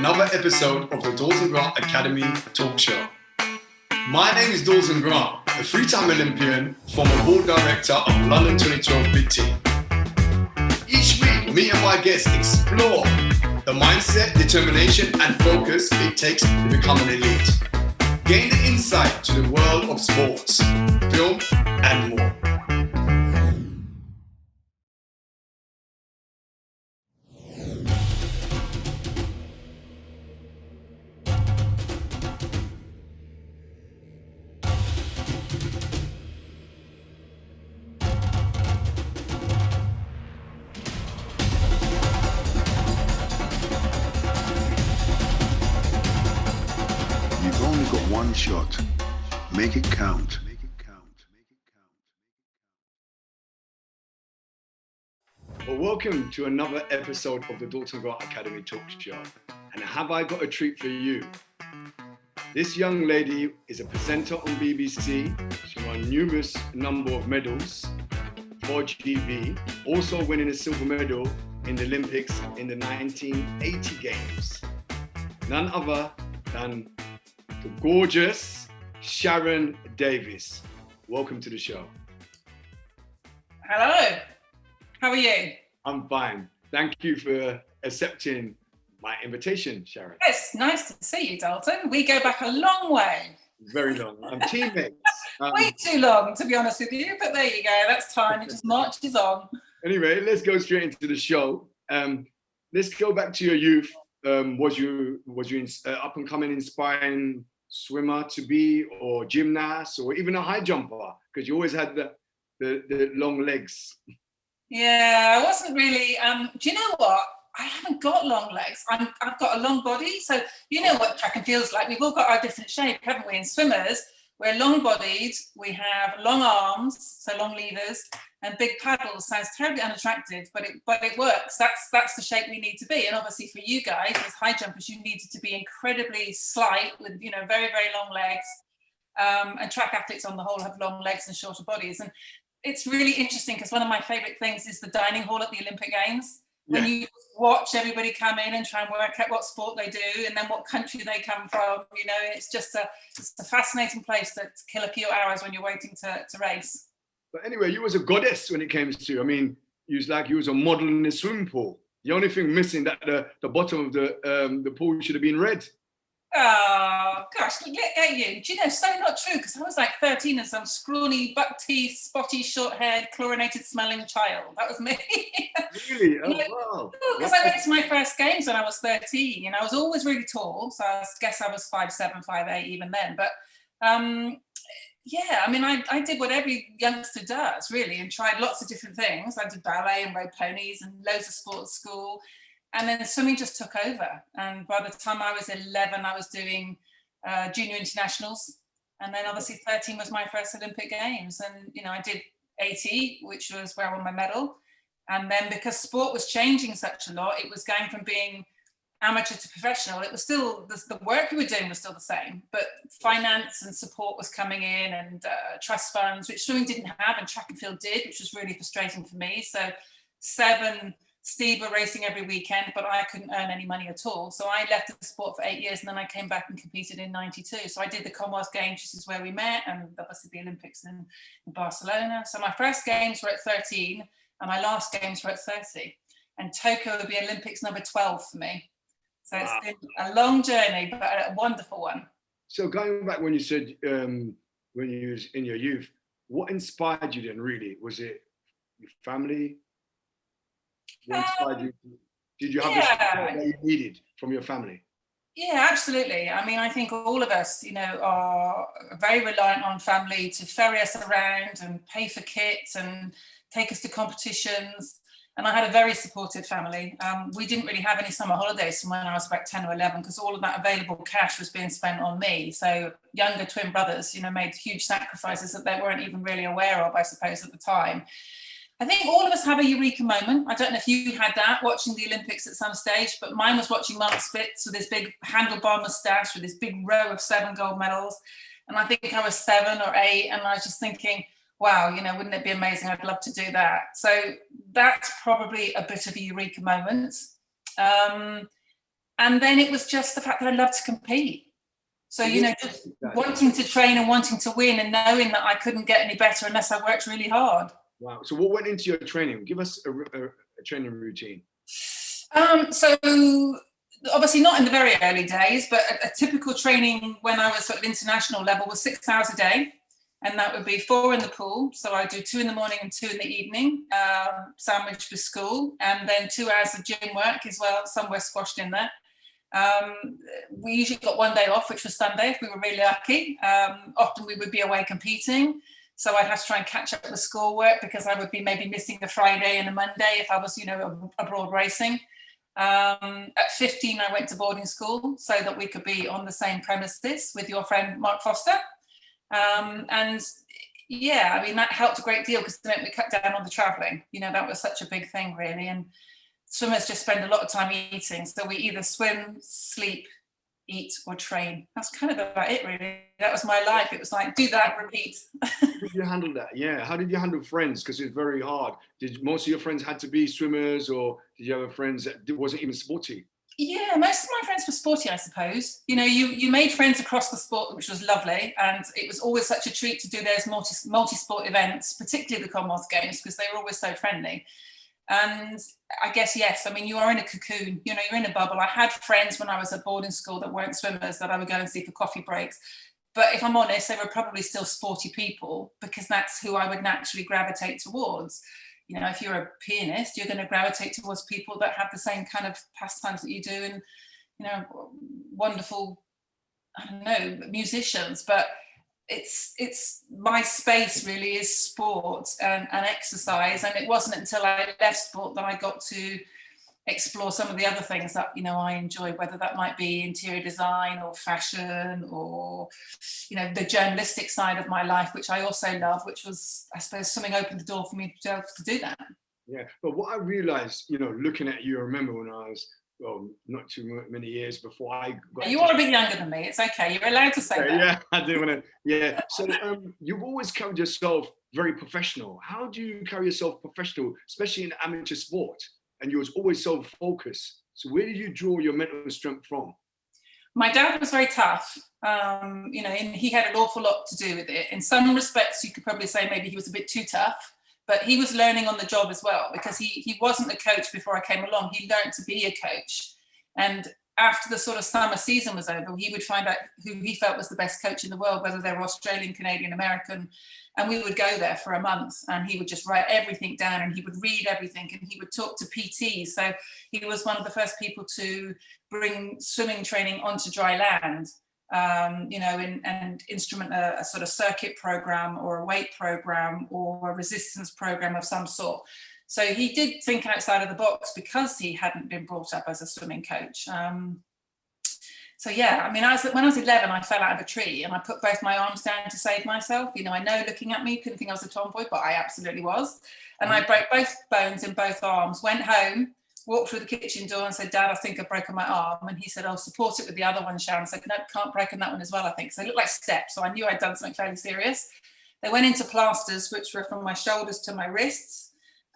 another episode of the Dalton Grant Academy talk show. My name is Dalton Grant, a three-time Olympian, former board director of London 2012 Big Team. Each week, me and my guests explore the mindset, determination, and focus it takes to become an elite. Gain the insight to the world of sports, film, and more. You've only got one shot. Make it count. Well, welcome to another episode of the Dalton Grant Academy talk show. And have I got a treat for you? This young lady is a presenter on BBC. She won numerous number of medals for GB, also winning a silver medal in the Olympics in the 1980 Games. None other than the gorgeous Sharron Davies. Welcome to the show. Hello, how are you? I'm fine. Thank you for accepting my invitation, Sharron. It's nice to see you, Dalton. We go back a long way. Very long. I'm teammates. Way too long, to be honest with you, but there you go. That's time. It just marches on. Anyway, let's go straight into the show. Let's go back to your youth. Was you up and coming, inspiring swimmer to be, or gymnast, or even a high jumper? Because you always had the long legs. Yeah, I wasn't really. Do you know what? I haven't got long legs. I've got a long body. So you know what track and field's like. We've all got our different shape, haven't we? In swimmers, we're long-bodied. We have long arms, so long levers, and big paddles. Sounds terribly unattractive, but it works. That's the shape we need to be. And obviously for you guys as high jumpers, you needed to be incredibly slight with very, very long legs. And track athletes on the whole have long legs and shorter bodies. And it's really interesting because one of my favourite things is the dining hall at the Olympic Games. When you watch everybody come in and try and work out what sport they do and then what country they come from, it's just a fascinating place to kill a few hours when you're waiting to race. But anyway, you was a goddess when it came to, you was a model in the swimming pool. The only thing missing that the bottom of the pool should have been red. Oh, gosh, look at you. Do you know, so not true, because I was like 13 and some scrawny, buck teeth, spotty, short-haired, chlorinated smelling child. That was me. Really? Oh, wow. Because I went to my first games when I was 13, and I was always really tall, so I guess I was 5'7", 5'8" even then. But I did what every youngster does, really, and tried lots of different things. I did ballet and rode ponies and loads of sport at school. And then swimming just took over. And by the time I was 11, I was doing junior internationals. And then obviously 13 was my first Olympic Games. And, I did 80, which was where I won my medal. And then because sport was changing such a lot, it was going from being amateur to professional. It was still, the work we were doing was still the same, but finance and support was coming in and trust funds, which swimming didn't have and track and field did, which was really frustrating for me. So Steve were racing every weekend, but I couldn't earn any money at all. So I left the sport for 8 years and then I came back and competed in 92. So I did the Commonwealth Games, which is where we met, and obviously the Olympics in Barcelona. So my first games were at 13 and my last games were at 30. And Tokyo would be Olympics number 12 for me. So it's been a long journey, but a wonderful one. So going back when you said, when you was in your youth, what inspired you then really? Was it your family? What inspired you? Did you have the support that you needed from your family? Yeah, absolutely. I mean, I think all of us, are very reliant on family to ferry us around and pay for kits and take us to competitions. And I had a very supportive family. We didn't really have any summer holidays from when I was about 10 or 11 because all of that available cash was being spent on me. So younger twin brothers, made huge sacrifices that they weren't even really aware of, I suppose, at the time. I think all of us have a eureka moment. I don't know if you had that watching the Olympics at some stage, but mine was watching Mark Spitz with his big handlebar moustache with his big row of 7 gold medals. And I think I was 7 or 8, and I was just thinking, wow, wouldn't it be amazing? I'd love to do that. So that's probably a bit of a eureka moment. And then it was just the fact that I loved to compete. So, you know, just wanting to train and wanting to win and knowing that I couldn't get any better unless I worked really hard. Wow. So what went into your training? Give us a training routine. So obviously not in the very early days, but a typical training when I was sort of international level was 6 hours a day. And that would be 4 in the pool. So I do 2 in the morning and 2 in the evening, sandwiched with school, and then 2 hours of gym work as well, somewhere squashed in there. We usually got 1 day off, which was Sunday if we were really lucky. Often we would be away competing. So I'd have to try and catch up with schoolwork because I would be maybe missing the Friday and the Monday if I was, you know, abroad racing. At 15, I went to boarding school so that we could be on the same premises with your friend Mark Foster. And yeah, I mean, that helped a great deal because then we cut down on the traveling. You know, that was such a big thing, really. And swimmers just spend a lot of time eating. So we either swim, sleep, eat, or train. That's kind of about it, really. That was my life. It was like, do that, repeat. How did you handle that? Yeah. How did you handle friends? Because it's very hard. Did most of your friends had to be swimmers, or did you have friends that wasn't even sporty? Yeah, most of my friends were sporty, I suppose. You know, you made friends across the sport, which was lovely. And it was always such a treat to do those multi-sport events, particularly the Commonwealth Games, because they were always so friendly. And I guess, yes, I mean, you are in a cocoon, you know, you're in a bubble. I had friends when I was at boarding school that weren't swimmers that I would go and see for coffee breaks. But if I'm honest, they were probably still sporty people because that's who I would naturally gravitate towards. You know, if you're a pianist, you're going to gravitate towards people that have the same kind of pastimes that you do and, you know, wonderful, I don't know, musicians. But it's my space really is sport and exercise. And it wasn't until I left sport that I got to explore some of the other things that, you know, I enjoy, whether that might be interior design or fashion or, you know, the journalistic side of my life, which I also love, which was, I suppose, something opened the door for me to be able to do that. Yeah. But what I realized, you know, looking at you, I remember when I was, well, not too many years before I got. You are a bit younger than me. It's okay. You're allowed to say that. Yeah, I didn't want to. Yeah. So you've always carried yourself very professional. How do you carry yourself professional, especially in amateur sport? And you was always so focused. So where did you draw your mental strength from? My dad was very tough, you know, and he had an awful lot to do with it. In some respects, you could probably say maybe he was a bit too tough, but he was learning on the job as well because he wasn't a coach before I came along. He learned to be a coach. And after the sort of summer season was over, he would find out who he felt was the best coach in the world, whether they were Australian, Canadian, American. And we would go there for a month and he would just write everything down and he would read everything and he would talk to PTs. So he was one of the first people to bring swimming training onto dry land, you know, and instrument a sort of circuit program or a weight program or a resistance program of some sort. So he did think outside of the box because he hadn't been brought up as a swimming coach. So yeah, I mean, when I was 11, I fell out of a tree and I put both my arms down to save myself. You know, I know looking at me, couldn't think I was a tomboy, but I absolutely was. And I broke both bones in both arms, went home, walked through the kitchen door and said, Dad, I think I've broken my arm. And he said, I'll support it with the other one, Sharron. I said, no, can't break on that one as well, I think. So it looked like steps. So I knew I'd done something fairly serious. They went into plasters, which were from my shoulders to my wrists.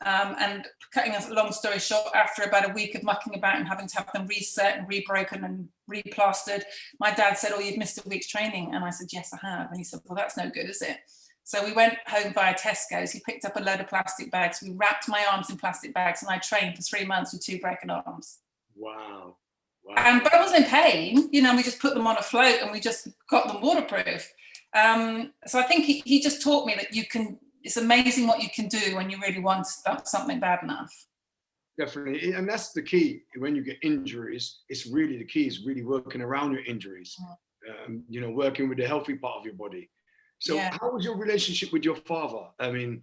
And cutting a long story short, after about a week of mucking about and having to have them reset and rebroken and replastered, my dad said, oh, you've missed a week's training. And I said, yes, I have. And he said, well, that's no good, is it? So we went home via Tesco's. He picked up a load of plastic bags. We wrapped my arms in plastic bags and I trained for 3 months with 2 broken arms. Wow. But I wasn't in pain. You know, we just put them on a float and we just got them waterproof. So I think he just taught me that it's amazing what you can do when you really want something bad enough. Definitely. And that's the key. When you get injuries, it's really the key is really working around your injuries, you know, working with the healthy part of your body. So how was your relationship with your father? I mean,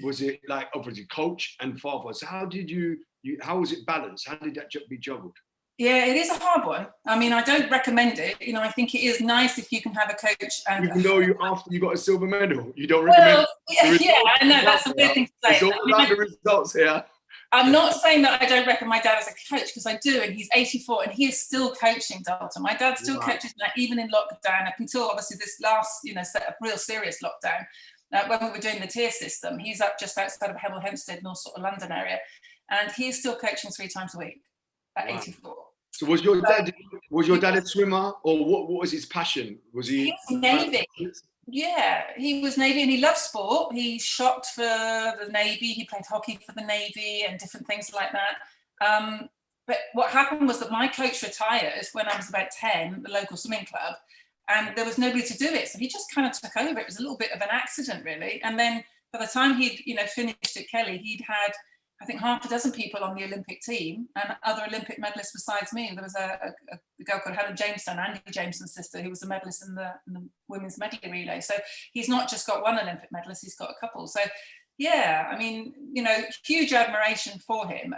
was it like obviously coach and father? So how did how was it balanced? How did that be juggled? Yeah, it is a hard one. I mean, I don't recommend it. You know, I think it is nice if you can have a coach. And even though after you got a silver medal, you don't recommend. Well, yeah, I know that's a weird thing to say. It's all about the results here. I'm not saying that I don't recommend my dad as a coach because I do, and he's 84 and he is still coaching Dalton. My dad still coaches now, even in lockdown, up until obviously this last, you know, real serious lockdown. When we were doing the tier system, he's up just outside of Hemel Hempstead, North sort of London area, and he's still coaching 3 times a week at 84. So was your dad a swimmer, or what was his passion? Was He was Navy. Yeah, he was Navy and he loved sport. He shot for the Navy. He played hockey for the Navy and different things like that. But what happened was that my coach retired when I was about 10 at the local swimming club, and there was nobody to do it. So he just kind of took over. It was a little bit of an accident, really. And then by the time he'd, finished at Kelly, he'd had, I think, half a dozen people on the Olympic team and other Olympic medalists besides me. There was a girl called Helen Jameson, Andy Jameson's sister, who was a medalist in the women's medley relay. So he's not just got one Olympic medalist, he's got a couple. So yeah, I mean, huge admiration for him.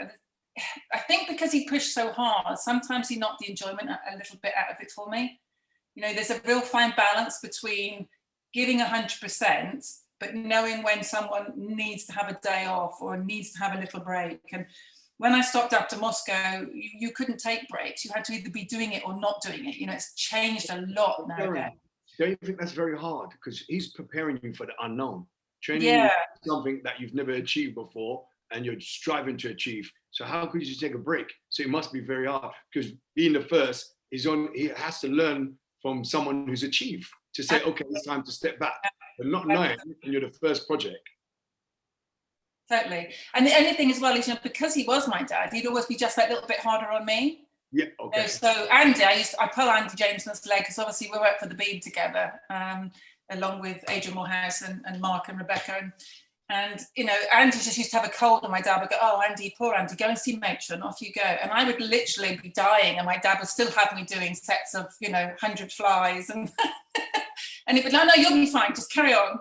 I think because he pushed so hard, sometimes he knocked the enjoyment a little bit out of it for me. There's a real fine balance between giving 100%, but knowing when someone needs to have a day off or needs to have a little break. And when I stopped after Moscow, you couldn't take breaks. You had to either be doing it or not doing it. It's changed a lot now. Darren, don't you think that's very hard? Because he's preparing you for the unknown, training Yeah. you something that you've never achieved before and you're striving to achieve. So how could you take a break? So it must be very hard, because being the first, he has to learn from someone who's achieved to say, okay, it's time to step back. But not knowing when you're the first project. Totally. And the only thing as well is, because he was my dad, he'd always be just that little bit harder on me. Yeah, okay. So Andy, I pull Andy Jameson's leg, because obviously we worked for the Beeb together, along with Adrian Morehouse and Mark and Rebecca. And Andy just used to have a cold, and my dad would go, "Oh, Andy, poor Andy, go and see Matron, off you go." And I would literally be dying, and my dad would still have me doing sets of 100 flies, and and he'd be like, "No, you'll be fine, just carry on."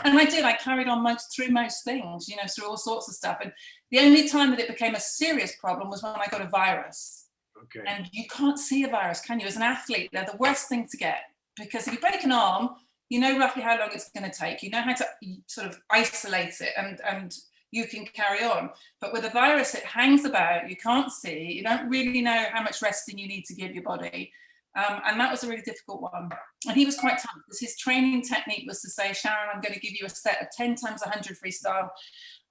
And I did. I carried on through most things, through all sorts of stuff. And the only time that it became a serious problem was when I got a virus. Okay. And you can't see a virus, can you? As an athlete, they're the worst thing to get, because if you break an arm, you know roughly how long it's going to take. You know how to sort of isolate it, and you can carry on. But with a virus, it hangs about. You can't see. You don't really know how much resting you need to give your body. And that was a really difficult one. And he was quite tough, because his training technique was to say, "Sharron, I'm going to give you a set of 10 times 100 freestyle.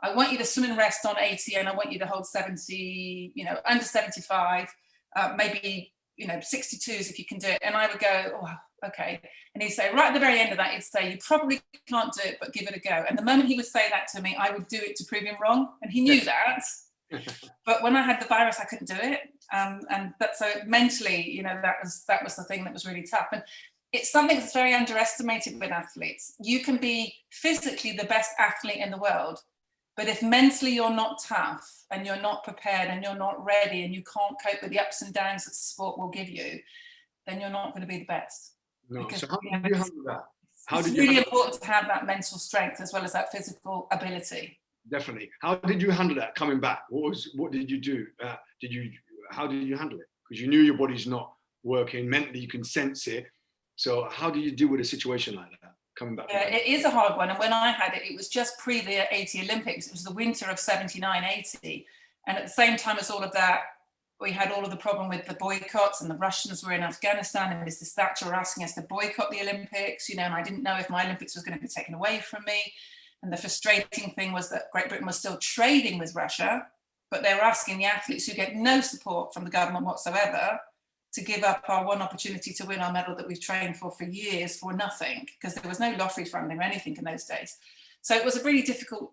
I want you to swim and rest on 80, and I want you to hold 70, under 75, maybe, 62s if you can do it." And I would go, "Oh, okay." And he'd say, right at the very end of that, he'd say, "You probably can't do it, but give it a go." And the moment he would say that to me, I would do it to prove him wrong. And he knew that. But when I had the virus, I couldn't do it. And that, so mentally, that was the thing that was really tough. And it's something that's very underestimated with athletes. You can be physically the best athlete in the world, but if mentally you're not tough and you're not prepared and you're not ready and you can't cope with the ups and downs that sport will give you, then you're not going to be the best. No. Because, So how did you handle that? It's really important to have that mental strength as well as that physical ability. Definitely. How did you handle that coming back? What did you do? How did you handle it? Because you knew your body's not working. Mentally, you can sense it. So how do you deal with a situation like that coming back? Yeah, it is a hard one. And when I had it, it was just pre the 80 Olympics. It was the winter of 79, 80. And at the same time as all of that, we had all of the problem with the boycotts, and the Russians were in Afghanistan, and Mrs. Thatcher were asking us to boycott the Olympics, and I didn't know if my Olympics was going to be taken away from me. And the frustrating thing was that Great Britain was still trading with Russia, but they were asking the athletes, who get no support from the government whatsoever, to give up our one opportunity to win our medal that we've trained for years for nothing, because there was no lottery funding or anything in those days. So it was a really difficult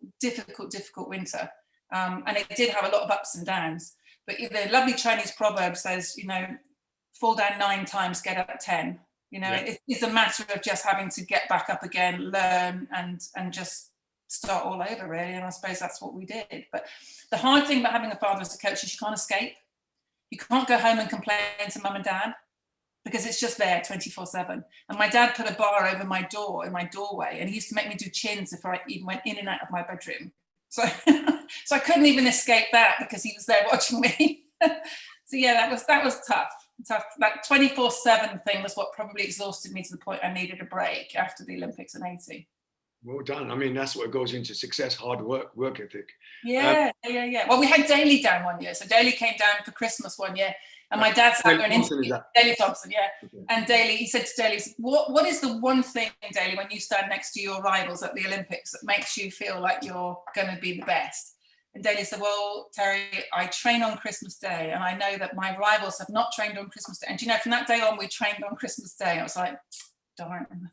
winter. And it did have a lot of ups and downs. But the lovely Chinese proverb says, fall down 9 times, get up 10. It's a matter of just having to get back up again, learn, and just start all over, really. And I suppose that's what we did. But the hard thing about having a father as a coach is you can't escape. You can't go home and complain to mum and dad, because it's just there 24/7. And my dad put a bar over my door, in my doorway, and he used to make me do chins if I even went in and out of my bedroom. So I couldn't even escape that, because he was there watching me. So yeah, that was tough. That 24/7 thing was what probably exhausted me to the point I needed a break after the Olympics in 80. Well done. I mean, that's what goes into success: hard work ethic. Yeah. Well, we had Daly down one year. So Daly came down for Christmas one year, and my dad sat there and interviewed Daly Thompson, yeah. Okay. And he said to Daly, what is the one thing, Daly, when you stand next to your rivals at the Olympics that makes you feel like you're going to be the best? And Daly said, well, Terry, I train on Christmas Day, and I know that my rivals have not trained on Christmas Day. And you know, from that day on, we trained on Christmas Day. I was like, darn.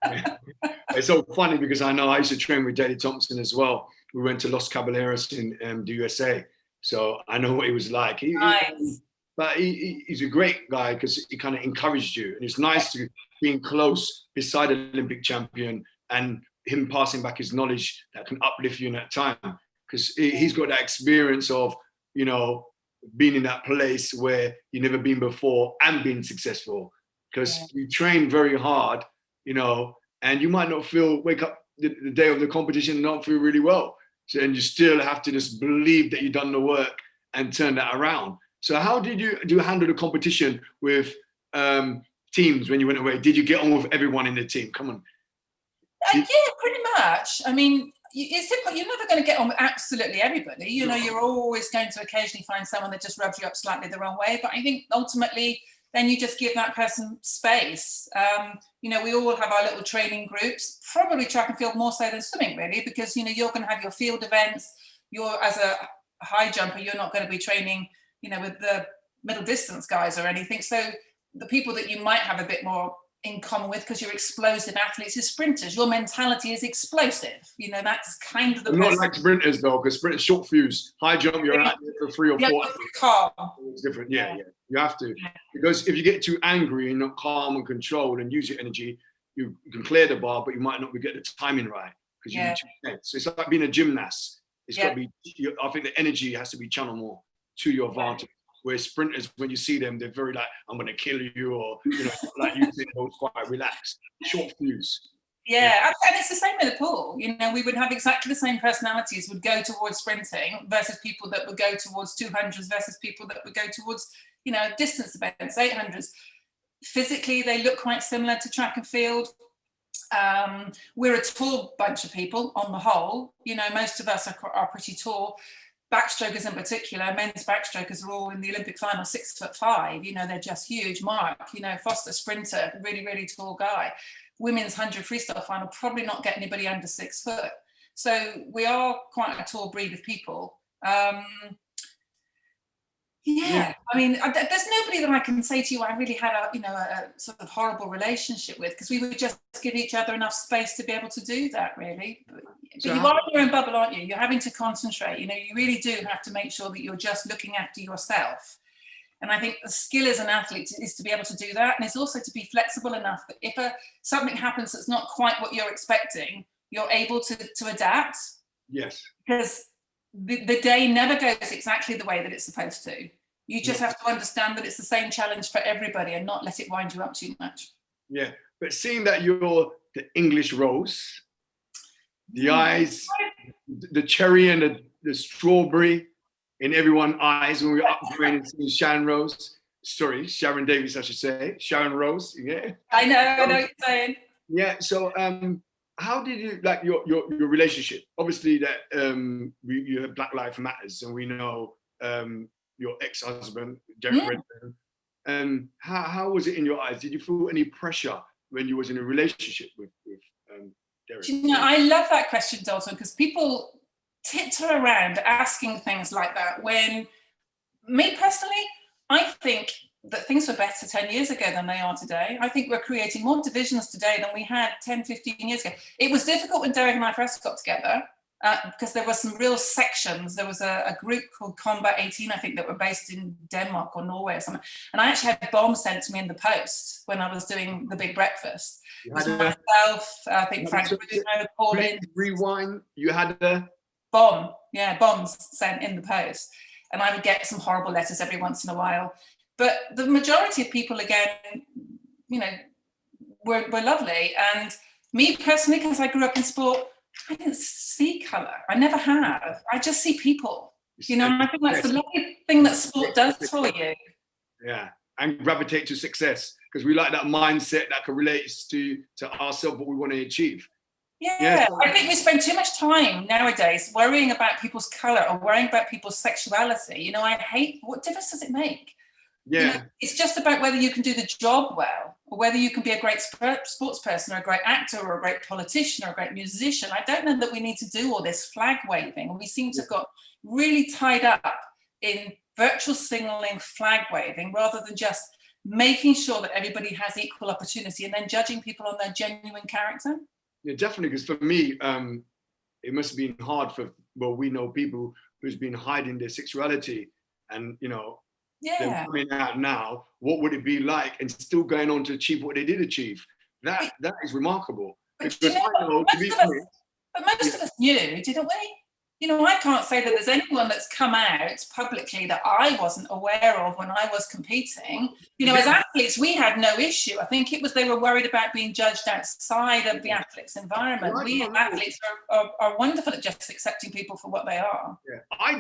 Yeah. It's so funny because I know I used to train with Daley Thompson as well. We went to Los Caballeros in the USA, so I know what he was like. Nice. But he's a great guy because he kind of encouraged you, and it's nice to being close beside an Olympic champion and him passing back his knowledge that can uplift you in that time, because he's got that experience of, you know, being in that place where you've never been before and being successful, because you train very hard, you know, and you might not wake up the day of the competition and not feel really well. So, and you still have to just believe that you've done the work and turn that around. So how did you handle the competition with teams when you went away? Did you get on with everyone in the team? Come on. Yeah, pretty much. I mean, it's simple. You're never going to get on with absolutely everybody. You know, you're always going to occasionally find someone that just rubs you up slightly the wrong way. But I think ultimately, then you just give that person space. You know, we all have our little training groups, probably track and field more so than swimming, really, because, you know, you're going to have your field events. You're, as a high jumper, you're not going to be training, you know, with the middle distance guys or anything. So the people that you might have a bit more in common with, because you're explosive athletes, is sprinters. Your mentality is explosive. You know, that's kind of the not like sprinters though, because sprinters short fuse. High jump, you're out there for 3 or 4 hours. Calm. It's different. Yeah. You have to, because if you get too angry and not calm and controlled and use your energy, you can clear the bar, but you might not get the timing right because you're too tense. So it's like being a gymnast. It's got to be. I think the energy has to be channeled more to your advantage. Where sprinters, when you see them, they're very like, I'm going to kill you, or, you know, like you think they're quite relaxed, short fuse. Yeah, and it's the same in the pool. You know, we would have exactly the same personalities would go towards sprinting versus people that would go towards 200s versus people that would go towards, you know, distance events, 800s. Physically, they look quite similar to track and field. We're a tall bunch of people on the whole. You know, most of us are pretty tall. Backstrokers in particular, men's backstrokers are all in the Olympic final 6'5". You know, they're just huge. Mark, you know, Foster, sprinter, really, really tall guy. Women's 100 freestyle final, probably not get anybody under 6 foot. So we are quite a tall breed of people. I mean, there's nobody that I can say to you I really had a sort of horrible relationship with, because we would just give each other enough space to be able to do that, really. But you are in your own bubble, aren't you? You're having to concentrate. You know, you really do have to make sure that you're just looking after yourself. And I think the skill as an athlete is to be able to do that. And it's also to be flexible enough that if something happens that's not quite what you're expecting, you're able to adapt. Yes. Because the day never goes exactly the way that it's supposed to. You just have to understand that it's the same challenge for everybody and not let it wind you up too much. Yeah, but seeing that you're the English rose, the eyes, the cherry and the strawberry in everyone's eyes when we were upgrading to Sharron Davies, I should say. Sharron Rose, yeah. I know what you're saying. Yeah, so how did you, like your relationship? Obviously that you have Black Lives Matters, and we know your ex-husband, Darren. How was it in your eyes? Did you feel any pressure when you was in a relationship with Darren? You know, I love that question, Dalton, because people titter around asking things like that when, me personally, I think that things were better 10 years ago than they are today. I think we're creating more divisions today than we had 10, 15 years ago. It was difficult when Derek and I first got together because there were some real sections. There was a group called Combat 18, I think, that were based in Denmark or Norway or something. And I actually had bombs sent to me in the post when I was doing the big breakfast. It was myself, I think Frank Bruno, Pauline. Rewind, you had a bombs sent in the post. And I would get some horrible letters every once in a while. But the majority of people, again, you know, were lovely. And me personally, because I grew up in sport, I didn't see colour. I never have. I just see people, you know, and I think that's the lovely thing that sport does for you. Yeah, and gravitate to success, because we like that mindset that can relate to ourselves, what we want to achieve. Yeah, I think we spend too much time nowadays worrying about people's colour or worrying about people's sexuality. You know, what difference does it make? Yeah. It's just about whether you can do the job well, or whether you can be a great sports person, or a great actor, or a great politician, or a great musician. I don't know that we need to do all this flag waving. We seem to have got really tied up in virtual signaling, flag waving, rather than just making sure that everybody has equal opportunity and then judging people on their genuine character. Yeah, definitely. Because for me, it must have been hard we know people who's been hiding their sexuality, and they're coming out now. What would it be like, and still going on to achieve what they did achieve? That is remarkable. Because most of us knew, didn't we? I can't say that there's anyone that's come out publicly that I wasn't aware of when I was competing. As athletes, we had no issue. I think it was they were worried about being judged outside of the athletes' environment. We as athletes are wonderful at just accepting people for what they are. Yeah. I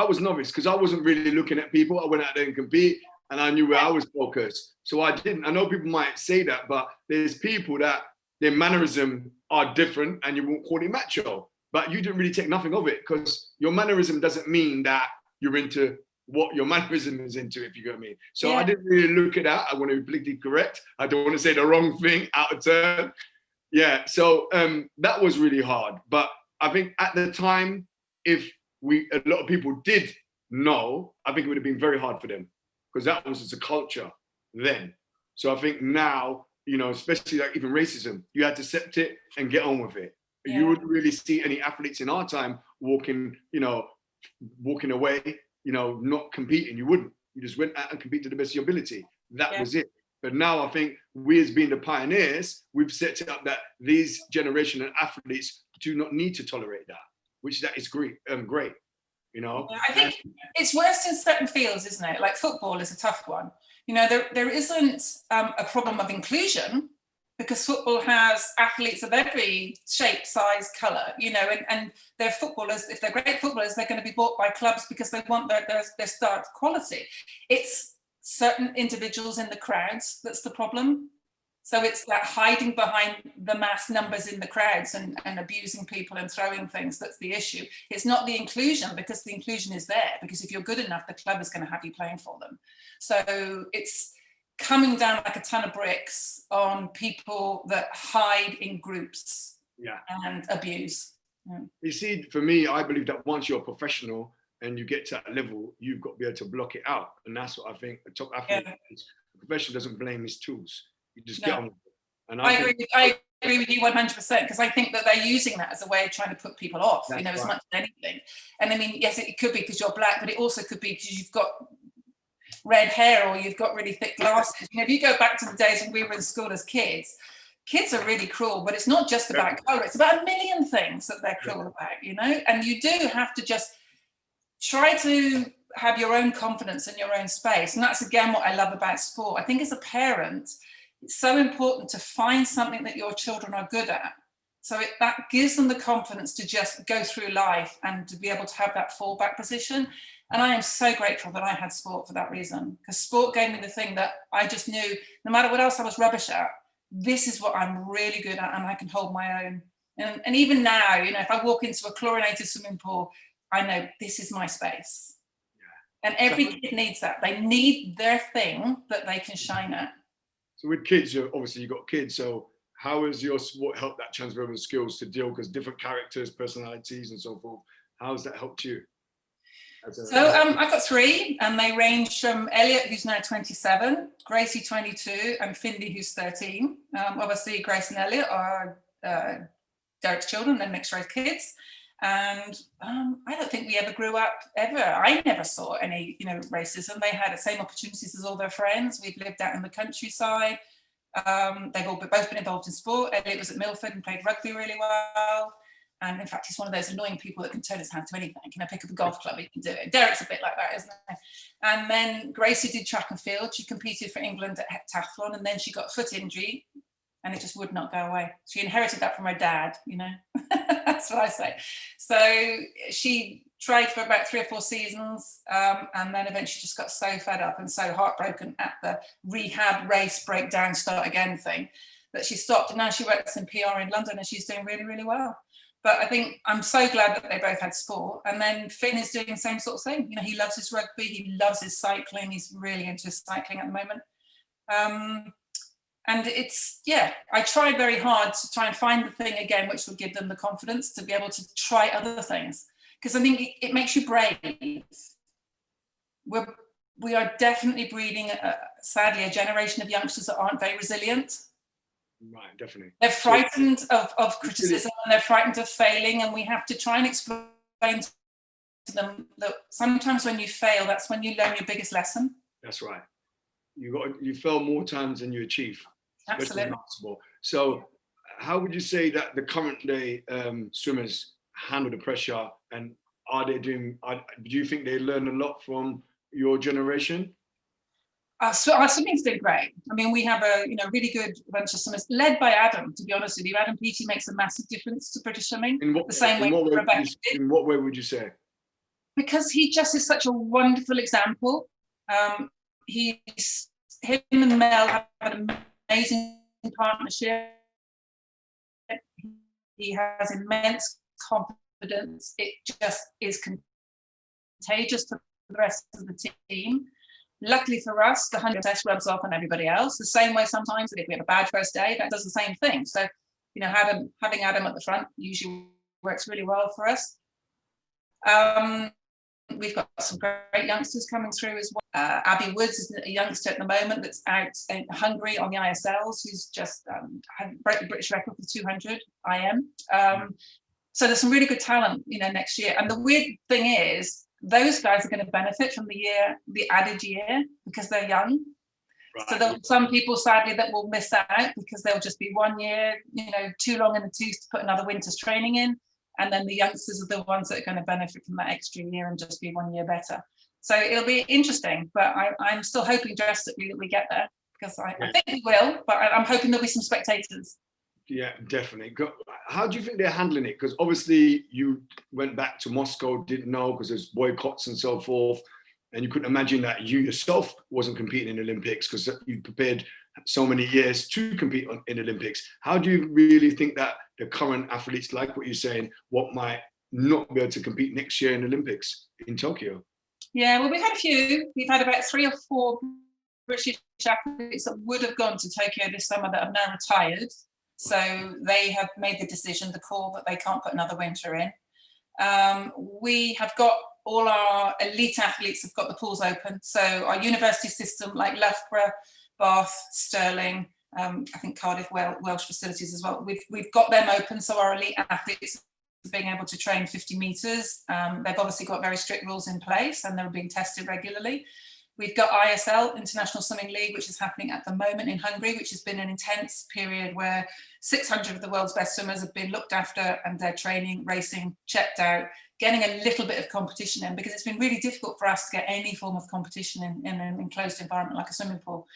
was novice because I wasn't really looking at people. I went out there and compete, and I knew where I was focused. So I didn't. I know people might say that, but there's people that their mannerism are different, and you won't call it macho. But you didn't really take nothing of it, because your mannerism doesn't mean that you're into what your mannerism is into, if you get me. So I didn't really look at that. I want to be politically correct. I don't want to say the wrong thing out of turn. Yeah, so that was really hard. But I think at the time, if a lot of people did know, I think it would have been very hard for them, because that was just a culture then. So I think now, especially like even racism, you had to accept it and get on with it. Yeah. You wouldn't really see any athletes in our time walking away, not competing. You wouldn't. You just went out and competed to the best of your ability. That was it. But now I think we, as being the pioneers, we've set it up that these generation of athletes do not need to tolerate that, that is great. Great. I think it's worse in certain fields, isn't it? Like football is a tough one. There isn't a problem of inclusion, because football has athletes of every shape, size, colour, and they're footballers. If they're great footballers, they're going to be bought by clubs because they want their star quality. It's certain individuals in the crowds that's the problem. So it's that hiding behind the mass numbers in the crowds and abusing people and throwing things that's the issue. It's not the inclusion, because the inclusion is there. Because if you're good enough, the club is going to have you playing for them. So it's coming down like a ton of bricks on people that hide in groups and abuse. You see, for me, I believe that once you're a professional and you get to that level, you've got to be able to block it out. And that's what I think a top athlete is. A professional doesn't blame his tools. You just get on with it. And I agree with you 100%, because I think that they're using that as a way of trying to put people off, as much as anything. And I mean, yes, it could be because you're black, but it also could be because you've got red hair or you've got really thick glasses. If you go back to the days when we were in school as kids are really cruel, but it's not just about colour. It's about a million things that they're cruel about, and you do have to just try to have your own confidence in your own space. And that's, again, what I love about sport. I think as a parent, it's so important to find something that your children are good at. So that gives them the confidence to just go through life and to be able to have that fallback position. And I am so grateful that I had sport for that reason, because sport gave me the thing that I just knew, no matter what else I was rubbish at, this is what I'm really good at, and I can hold my own. And even now, if I walk into a chlorinated swimming pool, I know this is my space. Yeah. And every kid needs that. They need their thing that they can shine at. So with kids, obviously you've got kids, so how has your sport helped that transfer of skills to deal, because different characters, personalities and so forth, how has that helped you? So I've got 3, and they range from Elliot, who's now 27, Gracie, 22, and Finley, who's 13. Obviously, Grace and Elliot are Derek's children, they're mixed race kids. And I don't think we ever grew up, ever. I never saw any, racism. They had the same opportunities as all their friends. We've lived out in the countryside. They've both been involved in sport. Elliot was at Milford and played rugby really well. And in fact, he's one of those annoying people that can turn his hand to anything. Pick up a golf club, he can do it. Derek's a bit like that, isn't he? And then Gracie did track and field. She competed for England at heptathlon, and then she got a foot injury, and it just would not go away. She inherited that from her dad, That's what I say. So she tried for about 3 or 4 seasons, and then eventually just got so fed up and so heartbroken at the rehab, race, breakdown, start again thing that she stopped. And now she works in PR in London, and she's doing really, really well. But I think I'm so glad that they both had sport. And then Finn is doing the same sort of thing. You know, he loves his rugby, he loves his cycling. He's really into his cycling at the moment. And it's, yeah, I tried very hard to try and find the thing again, which would give them the confidence to be able to try other things. Because I think it makes you brave. We are definitely breeding, sadly, a generation of youngsters that aren't very resilient. Right, definitely. They're frightened of criticism, and they're frightened of failing, and we have to try and explain to them that sometimes when you fail, that's when you learn your biggest lesson. That's right. You fail more times than you achieve. Absolutely. So how would you say that the current day swimmers handle the pressure, and do you think they learn a lot from your generation? Our swimming's doing great. I mean, we have a really good bunch of swimmers led by Adam. To be honest with you, Adam Peaty makes a massive difference to British swimming. In what way would you say? Because he just is such a wonderful example. Him and Mel have an amazing partnership. He has immense confidence. It just is contagious to the rest of the team. Luckily for us, the 100 test rubs off on everybody else. The same way sometimes that if we have a bad first day, that does the same thing. So, having Adam at the front usually works really well for us. We've got some great youngsters coming through as well. Abby Woods is a youngster at the moment that's out in Hungary on the ISLs, who's just broke the British record for 200 IM. So there's some really good talent, next year. And the weird thing is, those guys are going to benefit from the added year because they're young. Right. So there'll be some people, sadly, that will miss out because they'll just be 1 year, too long in the tooth to put another winter's training in. And then the youngsters are the ones that are going to benefit from that extra year and just be 1 year better. So it'll be interesting, but I'm still hoping drastically that we get there, because I think we will, but I'm hoping there'll be some spectators. Yeah, definitely. How do you think they're handling it? Because obviously you went back to Moscow, didn't know because there's boycotts and so forth. And you couldn't imagine that you yourself wasn't competing in the Olympics because you prepared so many years to compete in the Olympics. How do you really think that the current athletes, like what you're saying, what might not be able to compete next year in the Olympics in Tokyo? Yeah, well, we've had a few. We've had about 3 or 4 British athletes that would have gone to Tokyo this summer that have now retired. So they have made the call that they can't put another winter in. We have got all our elite athletes have got the pools open. So our university system, like Loughborough, Bath, Stirling, I think Cardiff, Welsh facilities as well, we've got them open. So our elite athletes are being able to train 50 metres. They've obviously got very strict rules in place and they're being tested regularly. We've got ISL, International Swimming League, which is happening at the moment in Hungary, which has been an intense period where 600 of the world's best swimmers have been looked after and they're training, racing, checked out, getting a little bit of competition in, because it's been really difficult for us to get any form of competition in an enclosed environment like a swimming pool.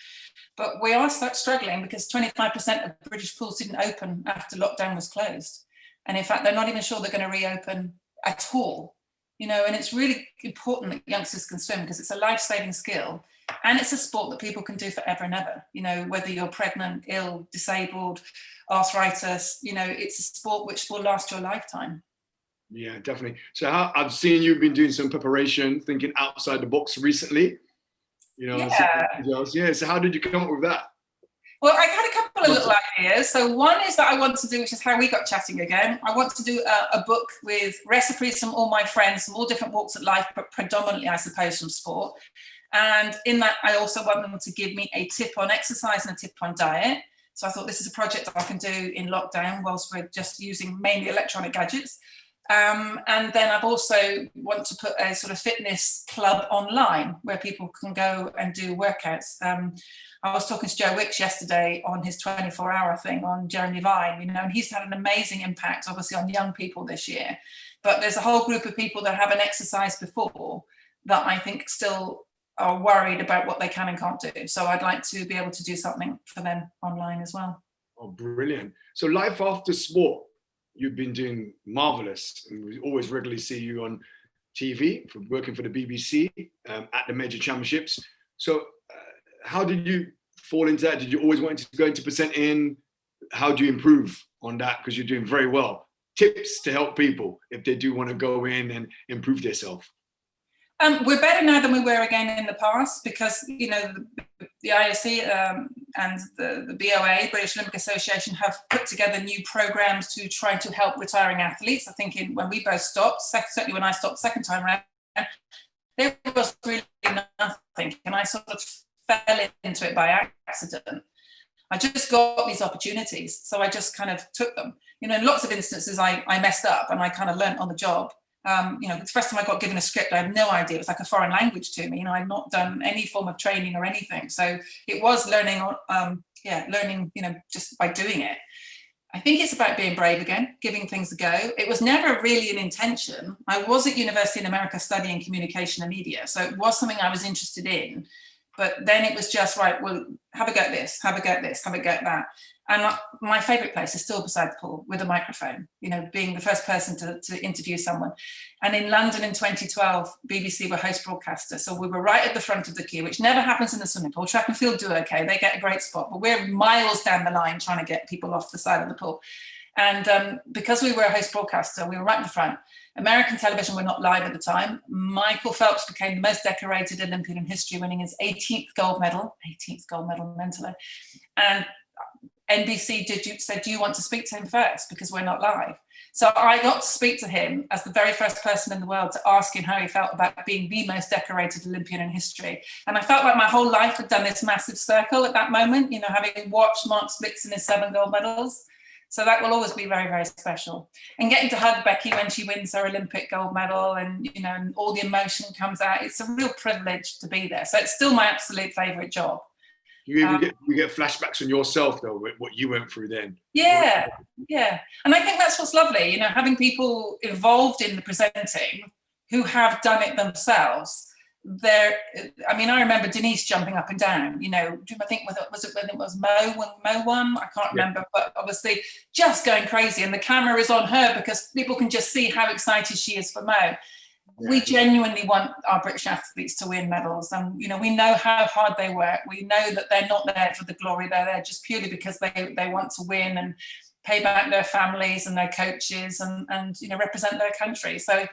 But we are struggling because 25% of British pools didn't open after lockdown was closed. And in fact, they're not even sure they're going to reopen at all. And it's really important that youngsters can swim because it's a life-saving skill and it's a sport that people can do forever and ever. Whether you're pregnant, ill, disabled, arthritis, it's a sport which will last your lifetime. Yeah, definitely. So I've seen you've been doing some preparation, thinking outside the box recently. So how did you come up with that? Well, I had a couple of little ideas. So one is that I want to do, which is how we got chatting again. I want to do a book with recipes from all my friends from all different walks of life, but predominantly, I suppose, from sport. And in that, I also want them to give me a tip on exercise and a tip on diet. So I thought this is a project I can do in lockdown whilst we're just using mainly electronic gadgets. And then I've also want to put a sort of fitness club online where people can go and do workouts. I was talking to Joe Wicks yesterday on his 24-hour thing on Jeremy Vine, and he's had an amazing impact, obviously, on young people this year. But there's a whole group of people that haven't exercised before that I think still are worried about what they can and can't do. So I'd like to be able to do something for them online as well. Oh, brilliant. So life after sport, you've been doing marvelous. And we always regularly see you on TV for working for the BBC at the major championships. So how did you fall into that? Did you always want to go into presenting? How do you improve on that? Because you're doing very well. tips to help people if they do want to go in and improve themselves? We're better now than we were again in the past because, you know, the IOC and the BOA, British Olympic Association, have put together new programs to try to help retiring athletes. I think when we both stopped, certainly when I stopped second time around, there was really nothing. And I sort of fell into it by accident. I just got these opportunities. So I just kind of took them. You know, in lots of instances, I messed up and I kind of learnt on the job. You know, the first time I got given a script, I had no idea. It was like a foreign language to me. You know, I'd not done any form of training or anything. So it was learning, learning, you know, just by doing it. I think it's about being brave again, giving things a go. It was never really an intention. I was at university in America studying communication and media. So it was something I was interested in. But then it was just, right, well, have a go at this, have a go at this, have a go at that. And my favourite place is still beside the pool with a microphone, you know, being the first person to interview someone. And in London in 2012, BBC were host broadcaster. So we were right at the front of the queue, which never happens in the swimming pool. Track and field do okay, they get a great spot, but we're miles down the line trying to get people off the side of the pool. And because we were a host broadcaster, we were right in the front. American television were not live at the time. Michael Phelps became the most decorated Olympian in history, winning his 18th gold medal mentally. And NBC said, do you want to speak to him first? Because we're not live. So I got to speak to him as the very first person in the world to ask him how he felt about being the most decorated Olympian in history. And I felt like my whole life had done this massive circle at that moment, you know, having watched Mark Spitz and his 7 gold medals. So that will always be very, very special. And getting to hug Becky when she wins her Olympic gold medal and, you know, and all the emotion comes out, it's a real privilege to be there. So it's still my absolute favourite job. You even get flashbacks on yourself, though, with what you went through then. Yeah. And I think that's what's lovely, you know, having people involved in the presenting who have done it themselves. I remember Denise jumping up and down, you know, I think was it when it was Mo won? I can't remember, but obviously just going crazy. And the camera is on her because people can just see how excited she is for Mo. Yeah. We genuinely want our British athletes to win medals. And, you know, we know how hard they work. We know that they're not there for the glory. They're there just purely because they want to win and pay back their families and their coaches and you know, represent their country. So,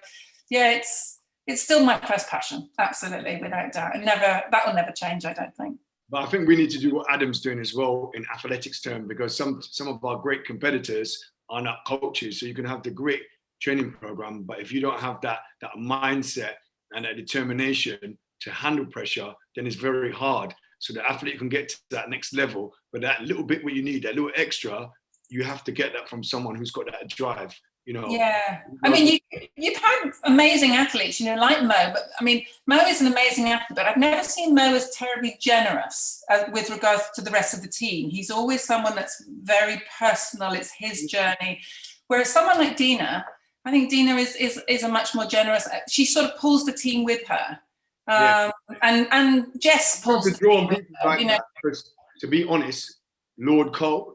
yeah, it's still my first passion, absolutely, without doubt. And that will never change, I don't think. But I think we need to do what Adam's doing as well in athletics term, because some of our great competitors are not coaches. So you can have the great training program, but if you don't have that mindset and that determination to handle pressure, then it's very hard. So the athlete can get to that next level, but that little bit what you need, that little extra, you have to get that from someone who's got that drive. You know, yeah. I mean, you've had amazing athletes, you know, like Mo. But I mean, Mo is an amazing athlete, but I've never seen Mo as terribly generous with regards to the rest of the team. He's always someone that's very personal. It's his journey. Whereas someone like Dina, I think Dina is a much more generous. She sort of pulls the team with her, and Jess pulls the team with her, like, you know. To be honest, Lord Cole.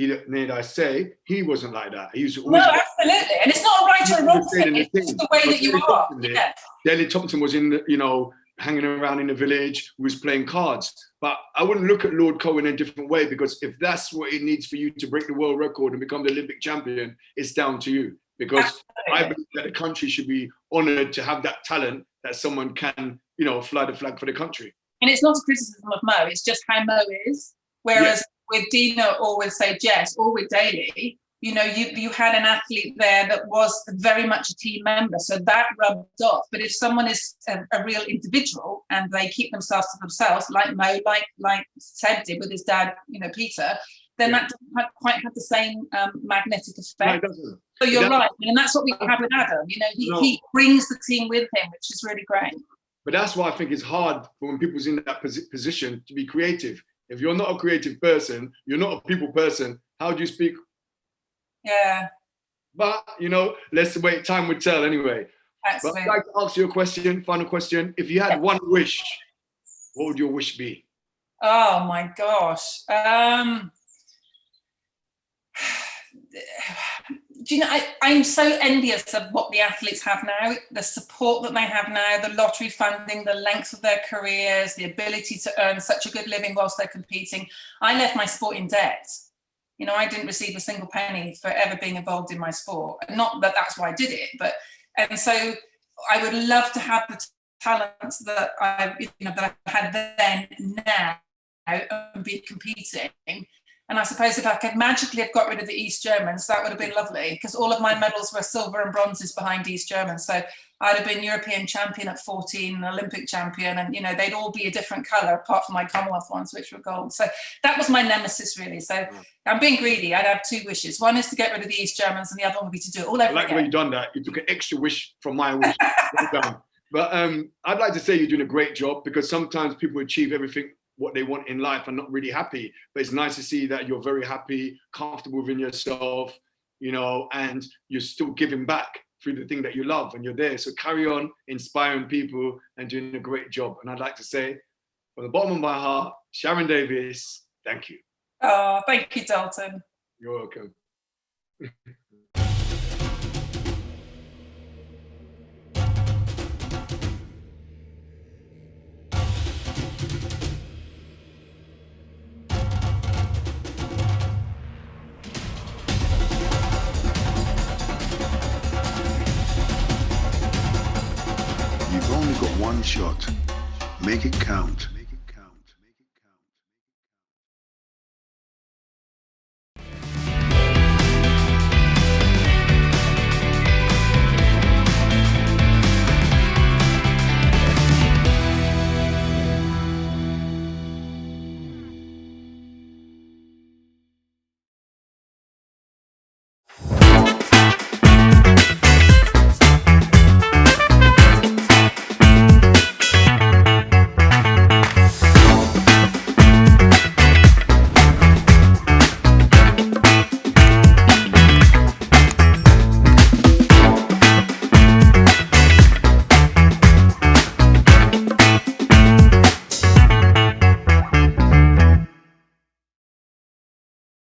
Need I say, he wasn't like that. He used to always, no, absolutely, and it's not a right or a wrong thing. It's just the way that you are. Yeah. Daley Thompson was hanging around in the village, was playing cards. But I wouldn't look at Lord Cole in a different way, because if that's what it needs for you to break the world record and become the Olympic champion, it's down to you. Because absolutely. I believe that the country should be honoured to have that talent that someone can, you know, fly the flag for the country. And it's not a criticism of Mo; it's just how Mo is. Whereas with Dina, or with say Jess, or with Daley, you know, you had an athlete there that was very much a team member, so that rubbed off. But if someone is a real individual and they keep themselves to themselves, like Mo, like Seb did with his dad, you know, Peter, then that doesn't quite have the same magnetic effect. No, it doesn't. So you're right, and that's what we have with Adam. You know, he brings the team with him, which is really great. But that's why I think it's hard for when people's in that position to be creative. If you're not a creative person, you're not a people person, how do you speak? Yeah. But, you know, let's wait. Time would tell anyway. Absolutely. But I'd like to ask you a question, final question. If you had one wish, what would your wish be? Oh, my gosh. Do you know, I'm so envious of what the athletes have now, the support that they have now, the lottery funding, the length of their careers, the ability to earn such a good living whilst they're competing. I left my sport in debt. You know, I didn't receive a single penny for ever being involved in my sport. Not that that's why I did it, but, and so I would love to have the talents that that I had then, now, and be competing. And I suppose if I could magically have got rid of the East Germans, that would have been lovely, because all of my medals were silver and bronzes behind East Germans. So I'd have been European champion at 14, Olympic champion, and, you know, they'd all be a different colour apart from my Commonwealth ones, which were gold. So that was my nemesis, really. So I'm being greedy. I'd have two wishes. One is to get rid of the East Germans, and the other one would be to do it all over I like again. the way you've done that. You took an extra wish from my wish. Well done. But I'd like to say you're doing a great job, because sometimes people achieve everything what they want in life and not really happy. But it's nice to see that you're very happy, comfortable within yourself, you know, and you're still giving back through the thing that you love, and you're there. So carry on inspiring people and doing a great job. And I'd like to say, from the bottom of my heart, Sharron Davies, thank you. Oh, thank you, Dalton. You're welcome. You've only got one shot. Make it count.